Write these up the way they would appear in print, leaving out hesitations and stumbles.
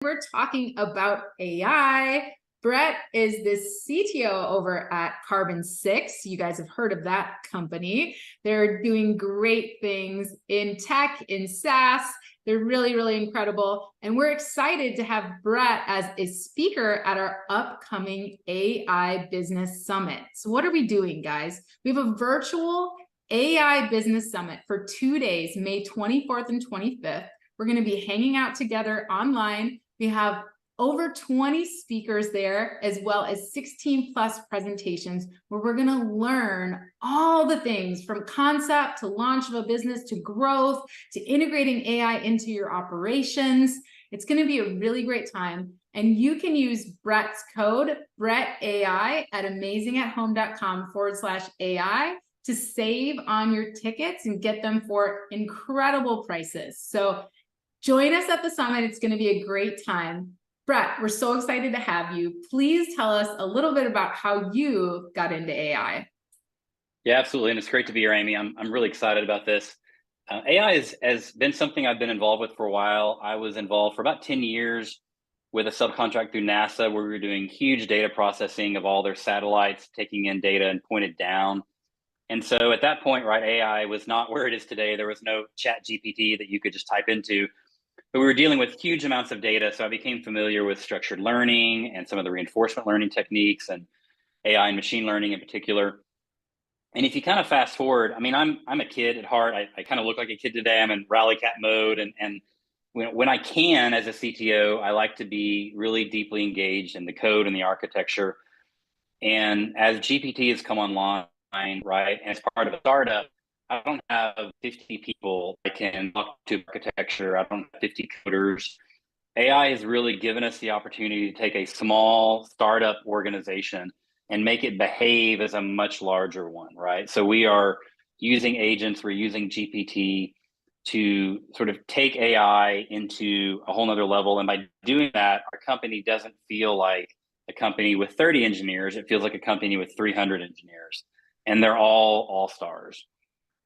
We're talking about AI. Brett is the CTO over at Carbon6. You guys have heard of that company. They're doing great things in tech, in SaaS. They're really, really incredible. And we're excited to have Brett as a speaker at our upcoming AI Business Summit. So what are we doing, guys? We have a virtual AI Business Summit for 2 days, May 24th and 25th. We're going to be hanging out together online. We have over 20 speakers there, as well as 16 plus presentations where we're going to learn all the things from concept to launch of a business to growth to integrating AI into your operations. It's going to be a really great time. And you can use Brett's code, BrettAI, at amazingathome.com/AI to save on your tickets and get them for incredible prices. So join us at the summit. It's going to be a great time. Brett, we're so excited to have you. Please tell us a little bit about how you got into AI. Yeah, absolutely. And it's great to be here, Amy. I'm really excited about this. AI has been something I've been involved with for a while. I was involved for about 10 years with a subcontract through NASA, where we were doing huge data processing of all their satellites, taking in data and pointed down. And so at that point, right, AI was not where it is today. There was no chat GPT that you could just type into. But we were dealing with huge amounts of data, so I became familiar with structured learning and some of the reinforcement learning techniques and AI and machine learning in particular. And if you kind of fast forward, I mean, I'm a kid at heart. I kind of look like a kid today. I'm in rally cat mode, and when I can, as a CTO, I like to be really deeply engaged in the code and the architecture. And as GPT has come online, right, and as part of a startup, I don't have 50 people I can talk to architecture. I don't have 50 coders. AI has really given us the opportunity to take a small startup organization and make it behave as a much larger one, right? So we are using agents, we're using GPT to sort of take AI into a whole nother level. And by doing that, our company doesn't feel like a company with 30 engineers. It feels like a company with 300 engineers, and they're all stars.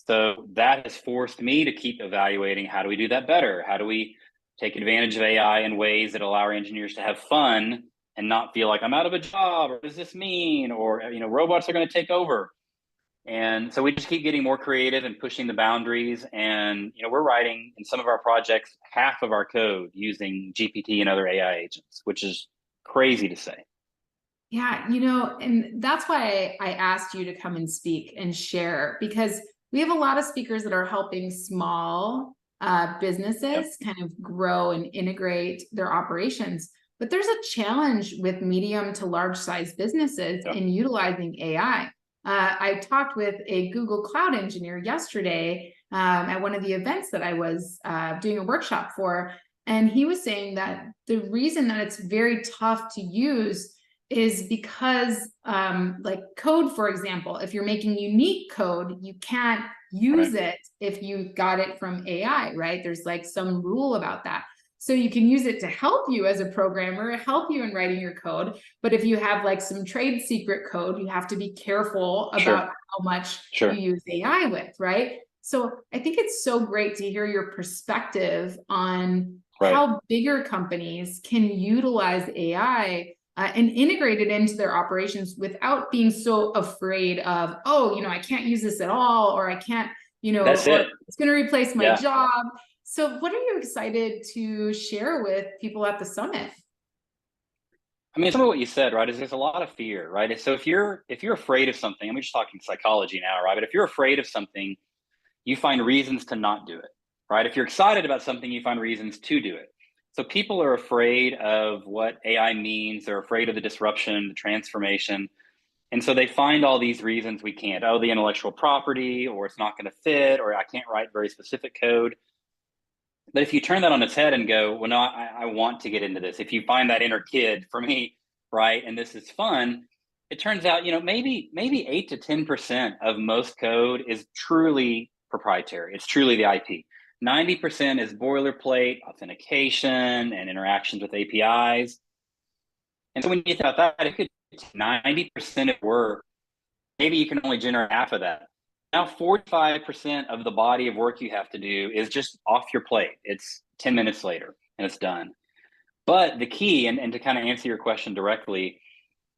So that has forced me to keep evaluating, how do we do that better? How do we take advantage of AI in ways that allow our engineers to have fun and not feel like I'm out of a job, or what does this mean? Or, robots are going to take over. And so we just keep getting more creative and pushing the boundaries. And, we're writing in some of our projects, half of our code using GPT and other AI agents, which is crazy to say. Yeah, and that's why I asked you to come and speak and share, because we have a lot of speakers that are helping small businesses kind of grow and integrate their operations. But there's a challenge with medium to large size businesses in utilizing AI. I talked with a Google Cloud engineer yesterday at one of the events that I was doing a workshop for. And he was saying that the reason that it's very tough to use is because like code, for example, if you're making unique code, you can't use it if you got it from AI, right? There's like some rule about that. So you can use it to help you as a programmer, help you in writing your code. But if you have like some trade secret code, you have to be careful about how much you use AI with, right? So I think it's so great to hear your perspective on how bigger companies can utilize AI and integrate it into their operations without being so afraid of, I can't use this at all, or I can't, it's going to replace my job. So what are you excited to share with people at the summit? I mean, some of what you said, right, is there's a lot of fear, right? So if you're afraid of something, I'm just talking psychology now, right? But if you're afraid of something, you find reasons to not do it, right? If you're excited about something, you find reasons to do it. So people are afraid of what AI means. They're afraid of the disruption, the transformation. And so they find all these reasons we can't. Oh, the intellectual property, or it's not going to fit, or I can't write very specific code. But if you turn that on its head and go, well, no, I want to get into this. If you find that inner kid, for me, right, and this is fun, it turns out, maybe 8 to 10% of most code is truly proprietary. It's truly the IP. 90% is boilerplate, authentication, and interactions with APIs. And so when you think about that, it could be 90% of work. Maybe you can only generate half of that. Now 45% of the body of work you have to do is just off your plate. It's 10 minutes later and it's done. But the key, and to kind of answer your question directly,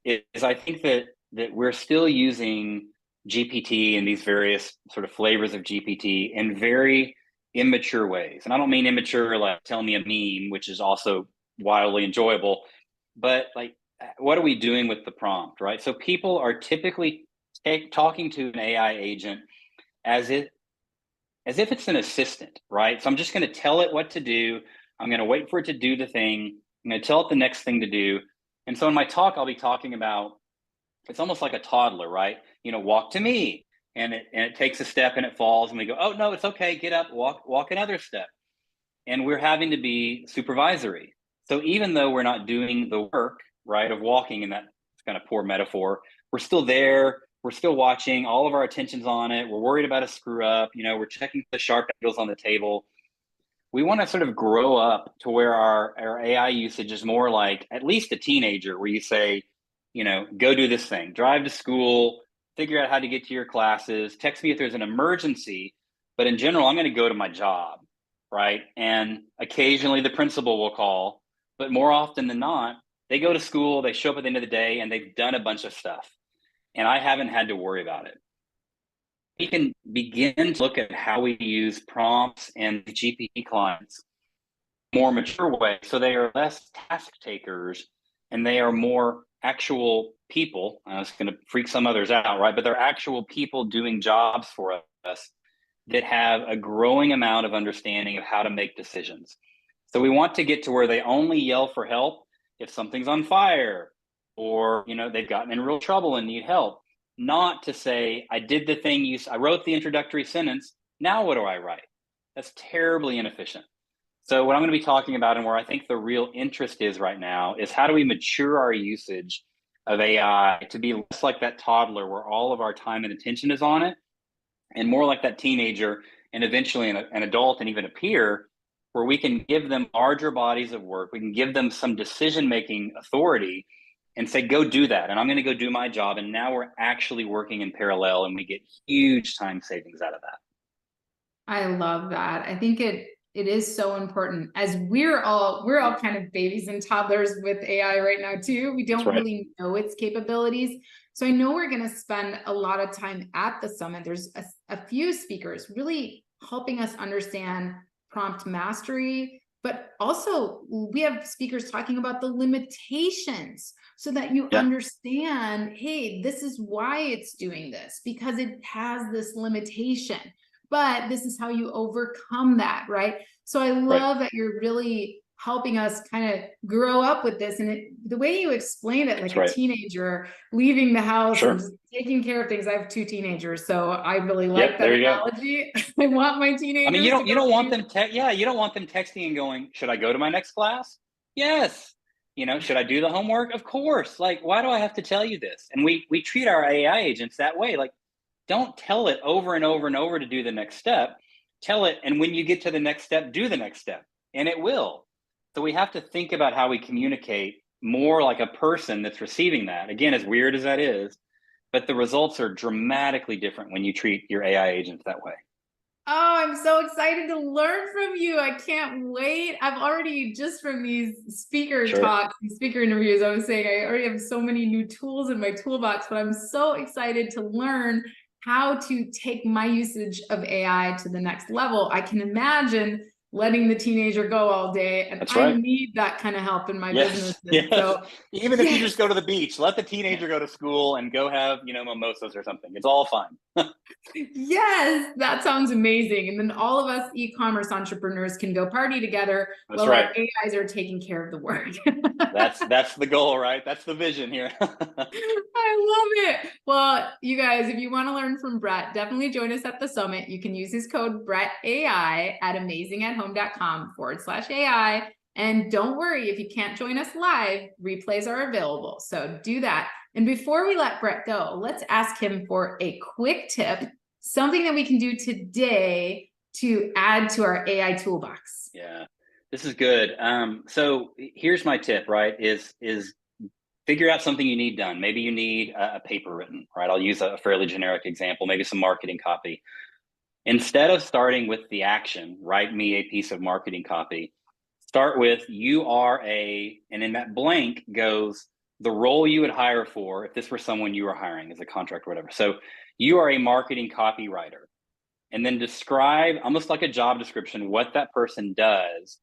is I think that we're still using GPT and these various sort of flavors of GPT in very immature ways. And I don't mean immature like tell me a meme, which is also wildly enjoyable, but like what are we doing with the prompt, right? So people are typically talking to an AI agent as if it's an assistant, right? So I'm just going to tell it what to do. I'm going to wait for it to do the thing. I'm going to tell it the next thing to do. And so in my talk, I'll be talking about, it's almost like a toddler, right? Walk to me. And it takes a step and it falls and we go, oh no, it's okay. Get up, walk another step. And we're having to be supervisory. So even though we're not doing the work, right, of walking in that kind of poor metaphor, we're still there. We're still watching. All of our attention's on it. We're worried about a screw up. We're checking the sharp angles on the table. We want to sort of grow up to where our AI usage is more like at least a teenager, where you say, go do this thing, drive to school, figure out how to get to your classes, text me if there's an emergency. But in general, I'm going to go to my job, right? And occasionally the principal will call, but more often than not, they go to school, they show up at the end of the day, and they've done a bunch of stuff. And I haven't had to worry about it. We can begin to look at how we use prompts and GPT clients in a more mature way, so they are less task takers and they are more actual people. It's going to freak some others out, right? But they're actual people doing jobs for us that have a growing amount of understanding of how to make decisions. So we want to get to where they only yell for help if something's on fire or they've gotten in real trouble and need help. Not to say, I did the thing I wrote the introductory sentence, now what do I write? That's terribly inefficient. So what I'm going to be talking about, and where I think the real interest is right now, is how do we mature our usage of AI to be less like that toddler where all of our time and attention is on it, and more like that teenager and eventually an adult and even a peer, where we can give them larger bodies of work. We can give them some decision-making authority and say, go do that. And I'm going to go do my job. And now we're actually working in parallel and we get huge time savings out of that. I love that. I think it is so important, as we're all kind of babies and toddlers with AI right now too. We don't really know its capabilities. So I know we're going to spend a lot of time at the summit. There's a few speakers really helping us understand prompt mastery, but also we have speakers talking about the limitations so that you understand, hey, this is why it's doing this, because it has this limitation, but this is how you overcome that, right? So I love that you're really helping us kind of grow up with this. And the way you explain it, like a teenager leaving the house and just taking care of things. I have 2 teenagers, so I really like that analogy. I want my teenagers. I mean, you don't want them you don't want them texting and going, should I go to my next class? Yes. Should I do the homework? Of course. Like, why do I have to tell you this? And we treat our AI agents that way. Like, don't tell it over and over and over to do the next step. Tell it, and when you get to the next step, do the next step, and it will. So we have to think about how we communicate more like a person that's receiving that. Again, as weird as that is, but the results are dramatically different when you treat your AI agents that way. Oh, I'm so excited to learn from you. I can't wait. I've already, just from these speaker talks, these speaker interviews, I was saying I already have so many new tools in my toolbox, but I'm so excited to learn how to take my usage of AI to the next level. I can imagine letting the teenager go all day, and I need that kind of help in my business. So even if you just go to the beach, let the teenager go to school and go have mimosas or something. It's all fine. Yes, that sounds amazing. And then all of us e-commerce entrepreneurs can go party together while our AIs are taking care of the work. That's the goal, right? That's the vision here. I love it. Well, you guys, if you want to learn from Brett, definitely join us at the summit. You can use his code BrettAI at amazingathome.com/AI. And don't worry, if you can't join us live, replays are available. So do that. And before we let Brett go, let's ask him for a quick tip, something that we can do today to add to our AI toolbox. Yeah, this is good. So here's my tip, right, is figure out something you need done. Maybe you need a paper written, right? I'll use a fairly generic example, maybe some marketing copy. Instead of starting with the action, write me a piece of marketing copy, start with you are a, and in that blank goes the role you would hire for if this were someone you were hiring as a contract or whatever. So you are a marketing copywriter, and then describe almost like a job description what that person does,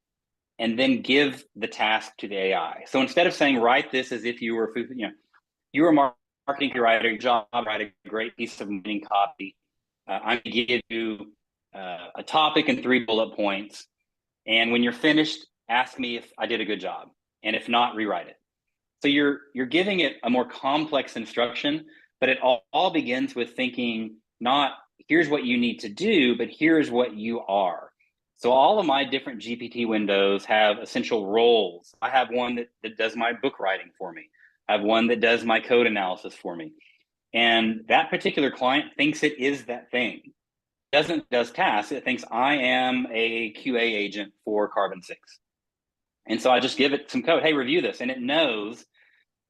and then give the task to the AI. So instead of saying write this as if you were, you were a marketing copywriter, your job, write a great piece of marketing copy. I'm going to give you a topic and 3 bullet points, and when you're finished, ask me if I did a good job, and if not, rewrite it. So you're giving it a more complex instruction, but it all begins with thinking not here's what you need to do, but here's what you are. So all of my different GPT windows have essential roles. I have one that does my book writing for me. I have one that does my code analysis for me. And that particular client thinks it is that thing. Does tasks. It thinks I am a QA agent for Carbon6. And so I just give it some code. Hey, review this. And it knows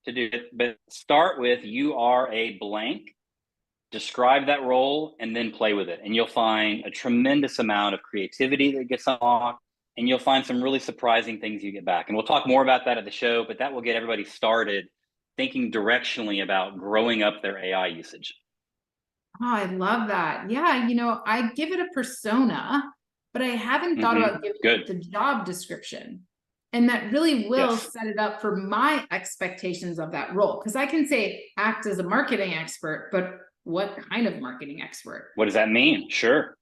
to do it, but start with you are a blank, describe that role, and then play with it. And you'll find a tremendous amount of creativity that gets unlocked, and you'll find some really surprising things you get back. And we'll talk more about that at the show, but that will get everybody started thinking directionally about growing up their AI usage. Oh, I love that. Yeah, I give it a persona, but I haven't thought about giving it the job description. And that really will set it up for my expectations of that role. Because I can say act as a marketing expert, but what kind of marketing expert? What does that mean? Sure.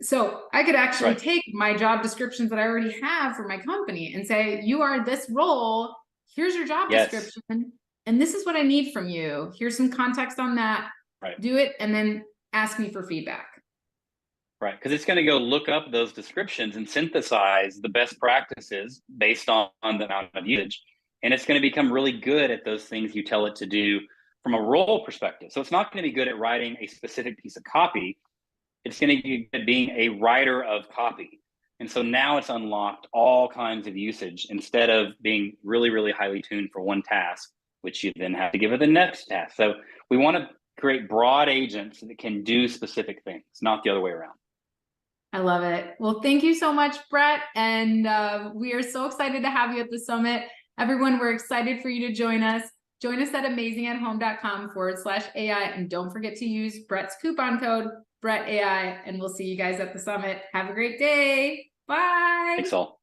So I could actually take my job descriptions that I already have for my company and say, you are this role, here's your job description, and this is what I need from you. Here's some context on that. Do it, and then ask me for feedback. Right, because it's going to go look up those descriptions and synthesize the best practices based on the amount of usage. And it's going to become really good at those things you tell it to do from a role perspective. So it's not going to be good at writing a specific piece of copy. It's going to be good at being a writer of copy. And so now it's unlocked all kinds of usage instead of being really, really highly tuned for one task, which you then have to give it the next task. So we want to create broad agents that can do specific things, not the other way around. I love it. Well, thank you so much, Brett. And we are so excited to have you at the summit. Everyone, we're excited for you to join us. Join us at amazingathome.com/AI. And don't forget to use Brett's coupon code, BrettAI. And we'll see you guys at the summit. Have a great day. Bye. Thanks all.